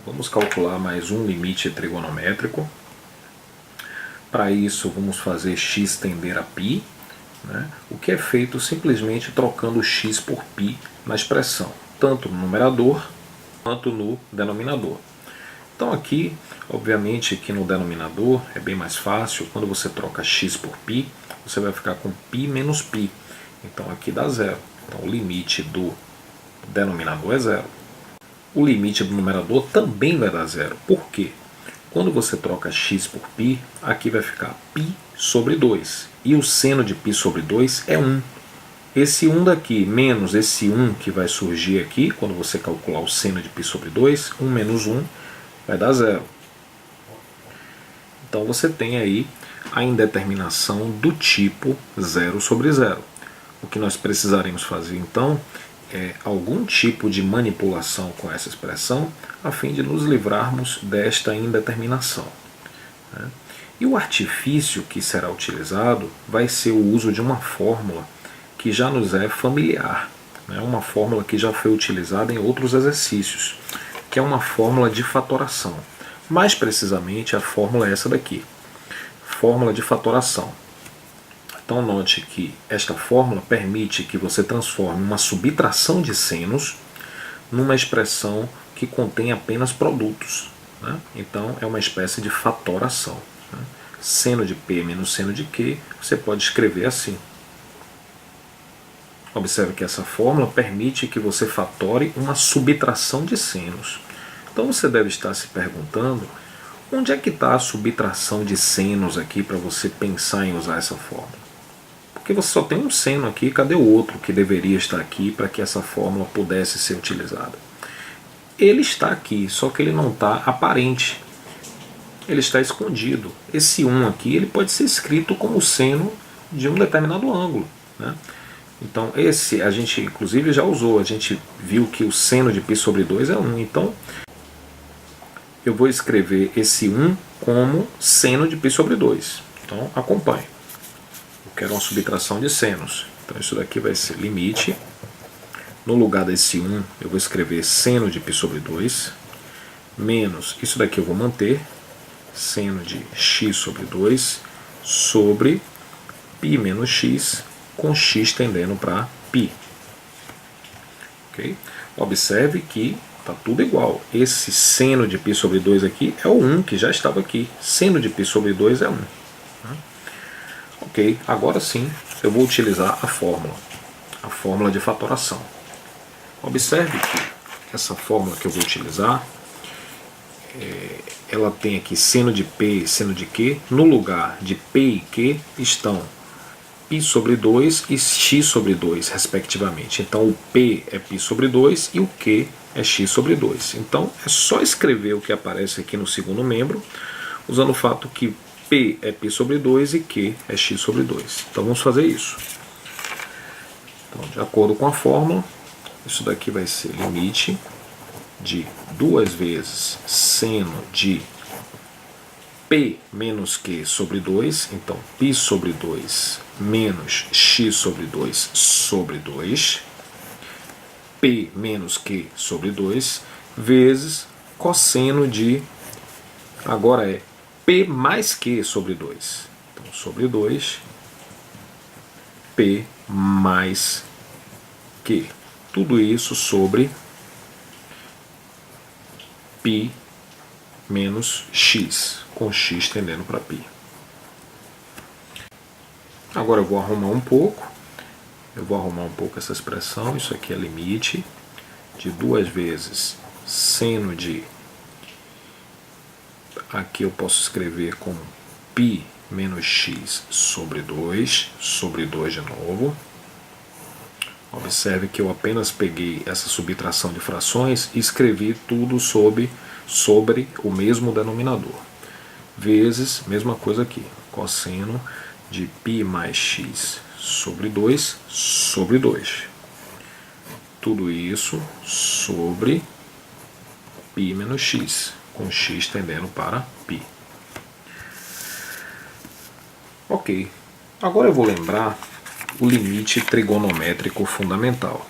Vamos calcular mais um limite trigonométrico. Para isso, vamos fazer x tender a π, né? O que é feito simplesmente trocando x por π na expressão, tanto no numerador quanto no denominador. Então aqui, obviamente, aqui no denominador é bem mais fácil. Quando você troca x por π, você vai ficar com π menos π. Então aqui dá zero. Então o limite do denominador é zero. O limite do numerador também vai dar zero. Por quê? Quando você troca x por π, aqui vai ficar π sobre 2. E o seno de π sobre 2 é 1. Esse 1 daqui menos esse 1 que vai surgir aqui, quando você calcular o seno de π sobre 2, 1 menos 1 vai dar zero. Então você tem aí a indeterminação do tipo 0 sobre 0. O que nós precisaremos fazer então é algum tipo de manipulação com essa expressão a fim de nos livrarmos desta indeterminação. E o artifício que será utilizado vai ser o uso de uma fórmula que já nos é familiar, uma fórmula que já foi utilizada em outros exercícios, que é uma fórmula de fatoração. Mais precisamente, a fórmula é essa daqui, fórmula de fatoração. Então note que esta fórmula permite que você transforme uma subtração de senos numa expressão que contém apenas produtos. Então é uma espécie de fatoração. Seno de P menos seno de Q, você pode escrever assim. Observe que essa fórmula permite que você fatore uma subtração de senos. Então você deve estar se perguntando, onde é que está a subtração de senos aqui para você pensar em usar essa fórmula? Porque você só tem um seno aqui, cadê o outro que deveria estar aqui para que essa fórmula pudesse ser utilizada? Ele está aqui, só que ele não está aparente. Ele está escondido. Esse 1 aqui ele pode ser escrito como seno de um determinado ângulo. Então esse a gente inclusive já usou, a gente viu que o seno de π sobre 2 é 1. Então eu vou escrever esse 1 como seno de π sobre 2. Então acompanhe. Eu quero uma subtração de senos. Então isso daqui vai ser limite. No lugar desse 1 eu vou escrever seno de π sobre 2 menos, isso daqui eu vou manter, seno de x sobre 2 sobre π menos x, com x tendendo para π. Okay? Observe que está tudo igual. Esse seno de π sobre 2 aqui é o 1 que já estava aqui. Seno de π sobre 2 é 1. Ok, agora sim eu vou utilizar a fórmula de fatoração. Observe que essa fórmula que eu vou utilizar, ela tem aqui seno de P e seno de Q. No lugar de P e Q estão π sobre 2 e x sobre 2, respectivamente. Então o P é π sobre 2 e o Q é x sobre 2. Então é só escrever o que aparece aqui no segundo membro, usando o fato que P é π sobre 2 e Q é x sobre 2. Então vamos fazer isso. Então, de acordo com a fórmula, isso daqui vai ser limite de 2 vezes seno de P menos Q sobre 2, então π sobre 2 menos x sobre 2 sobre 2, P menos Q sobre 2, vezes cosseno de, agora é P mais Q sobre 2. Então, sobre 2, P mais Q. Tudo isso sobre π menos x, com x tendendo para π. Agora eu vou arrumar um pouco. Essa expressão. Isso aqui é limite de 2 vezes seno de... Aqui eu posso escrever como π menos x sobre 2 de novo. Observe que eu apenas peguei essa subtração de frações e escrevi tudo sobre o mesmo denominador. Vezes, mesma coisa aqui, cosseno de π mais x sobre 2 sobre 2. Tudo isso sobre π menos x, com x tendendo para π. Ok, agora eu vou lembrar o limite trigonométrico fundamental.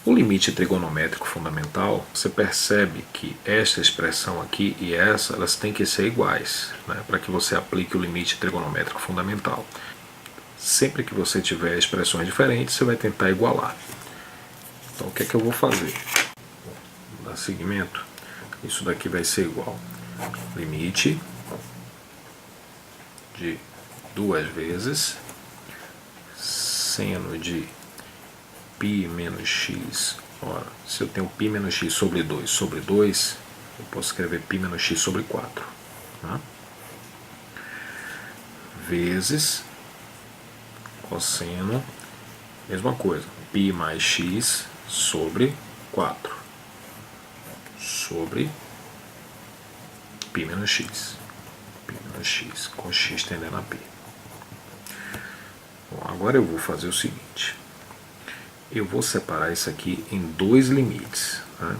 O limite trigonométrico fundamental, você percebe que esta expressão aqui e essa, elas têm que ser iguais, né, para que você aplique o limite trigonométrico fundamental. Sempre que você tiver expressões diferentes, você vai tentar igualar. Então o que é que eu vou fazer? Vou dar seguimento. Isso daqui vai ser igual limite de 2 vezes seno de π menos x. Ora, se eu tenho π menos x sobre 2, eu posso escrever π menos x sobre 4. Tá? Vezes cosseno, mesma coisa, π mais x sobre 4. Sobre π menos x. π menos x, com x tendendo a π. Bom, agora eu vou fazer o seguinte. Eu vou separar isso aqui em 2 limites. Né?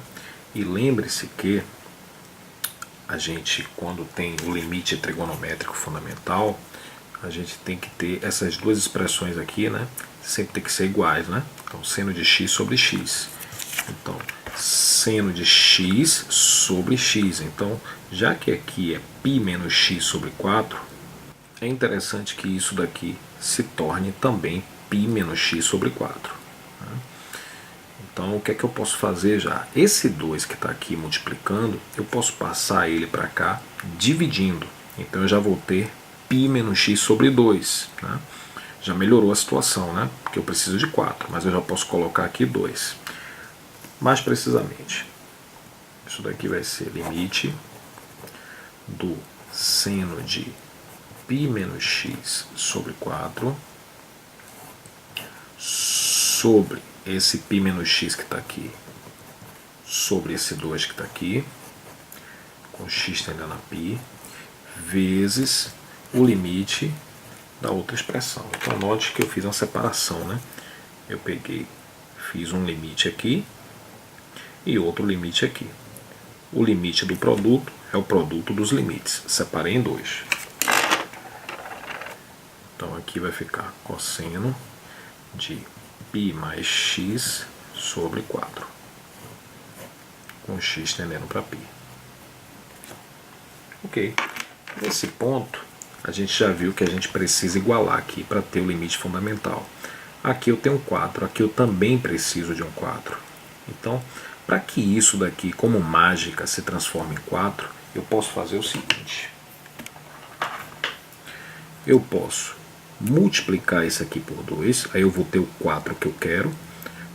E lembre-se que a gente, quando tem o limite trigonométrico fundamental, a gente tem que ter essas duas expressões aqui, né? Sempre tem que ser iguais, né? Então, seno de x sobre x. Então, seno de x sobre x. Então, já que aqui é π menos x sobre 4, é interessante que isso daqui se torne também π menos x sobre 4. Então, o que é que eu posso fazer já? Esse 2 que está aqui multiplicando, eu posso passar ele para cá dividindo. Então, eu já vou ter π menos x sobre 2. Né? Já melhorou a situação, né? Porque eu preciso de 4, mas eu já posso colocar aqui 2. Mais precisamente, isso daqui vai ser limite do seno de π menos x sobre 4 sobre esse π menos x que está aqui, sobre esse 2 que está aqui, com x tendendo a π, vezes o limite da outra expressão. Então note que eu fiz uma separação, né? Eu peguei, fiz um limite aqui e outro limite aqui. O limite do produto é o produto dos limites. Separei em 2. Então aqui vai ficar cosseno de π mais x sobre 4, com x tendendo para π. Ok. Nesse ponto, a gente já viu que a gente precisa igualar aqui para ter o limite fundamental. Aqui eu tenho um 4, aqui eu também preciso de um 4. Então, para que isso daqui, como mágica, se transforme em 4, eu posso fazer o seguinte. Eu posso multiplicar isso aqui por 2, aí eu vou ter o 4 que eu quero,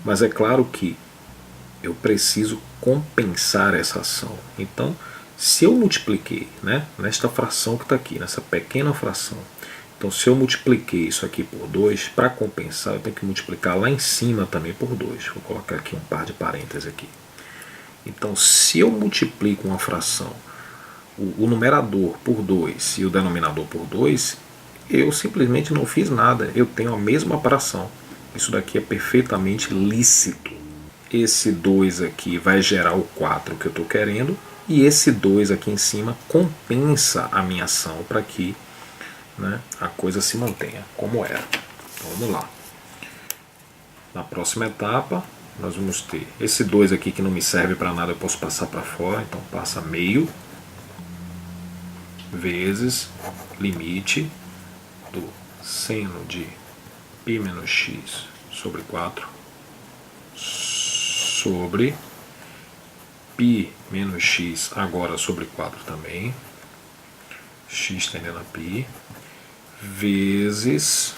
mas é claro que eu preciso compensar essa ação. Então, se eu multipliquei, né, nesta fração que está aqui, nessa pequena fração, então se eu multipliquei isso aqui por 2, para compensar eu tenho que multiplicar lá em cima também por 2. Vou colocar aqui um par de parênteses aqui. Então, se eu multiplico uma fração, o numerador por 2 e o denominador por 2, eu simplesmente não fiz nada, eu tenho a mesma fração. Isso daqui é perfeitamente lícito. Esse 2 aqui vai gerar o 4 que eu estou querendo, e esse 2 aqui em cima compensa a minha ação para que, né, a coisa se mantenha como era. Então, vamos lá. Na próxima etapa, nós vamos ter esse 2 aqui que não me serve para nada, eu posso passar para fora, então passa meio, vezes limite do seno de π menos x sobre 4 sobre π menos x agora sobre 4 também, x tendendo a π, vezes,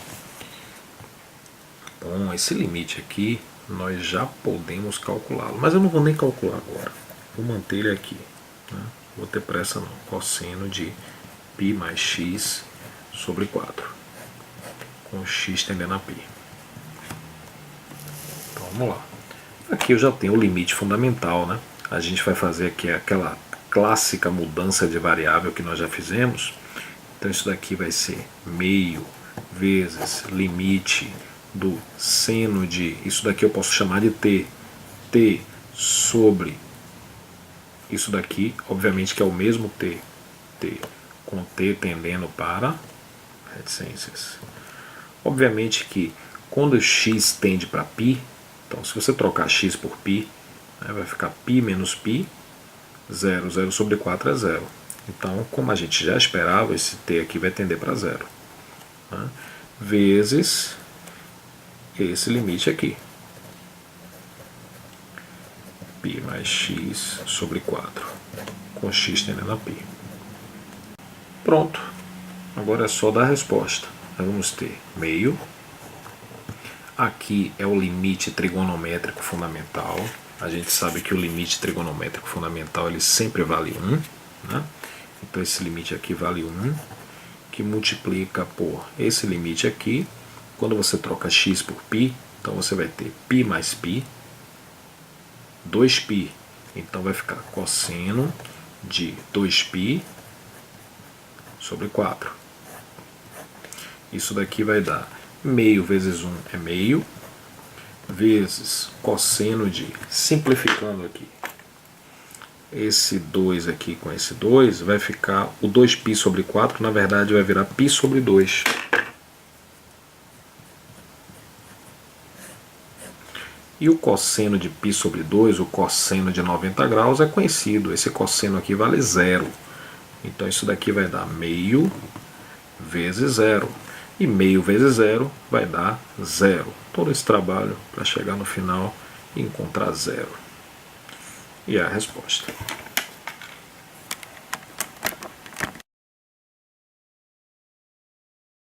bom, esse limite aqui nós já podemos calculá-lo, mas eu não vou nem calcular agora, vou manter ele aqui, né? Vou ter pressa não, cosseno de π mais x sobre 4, com x tendendo a π. Então vamos lá. Aqui eu já tenho o limite fundamental, né? A gente vai fazer aqui aquela clássica mudança de variável que nós já fizemos. Então isso daqui vai ser meio vezes limite do seno de, isso daqui eu posso chamar de t sobre, isso daqui obviamente que é o mesmo t com t tendendo para reticências. Obviamente que quando x tende para π, Então, se você trocar x por π, né, vai ficar π menos π, 0. 0 sobre 4 é 0. Então, como a gente já esperava, esse t aqui vai tender para 0. Né, vezes esse limite aqui. π mais x sobre 4, com x tendendo a π. Pronto. Agora é só dar a resposta. Nós vamos ter meio. Aqui é o limite trigonométrico fundamental. A gente sabe que o limite trigonométrico fundamental ele sempre vale 1. Né? Então esse limite aqui vale 1, que multiplica por esse limite aqui. Quando você troca x por π, então você vai ter π mais π, 2π. Então vai ficar cosseno de 2π sobre 4. Isso daqui vai dar meio vezes 1 é meio, vezes cosseno de, simplificando aqui, esse 2 aqui com esse 2, vai ficar o 2π sobre 4, na verdade vai virar π sobre 2. E o cosseno de π sobre 2, o cosseno de 90 graus, é conhecido. Esse cosseno aqui vale 0. Então isso daqui vai dar meio vezes 0. E meio vezes 0 vai dar 0. Todo esse trabalho para chegar no final e encontrar 0. E é a resposta.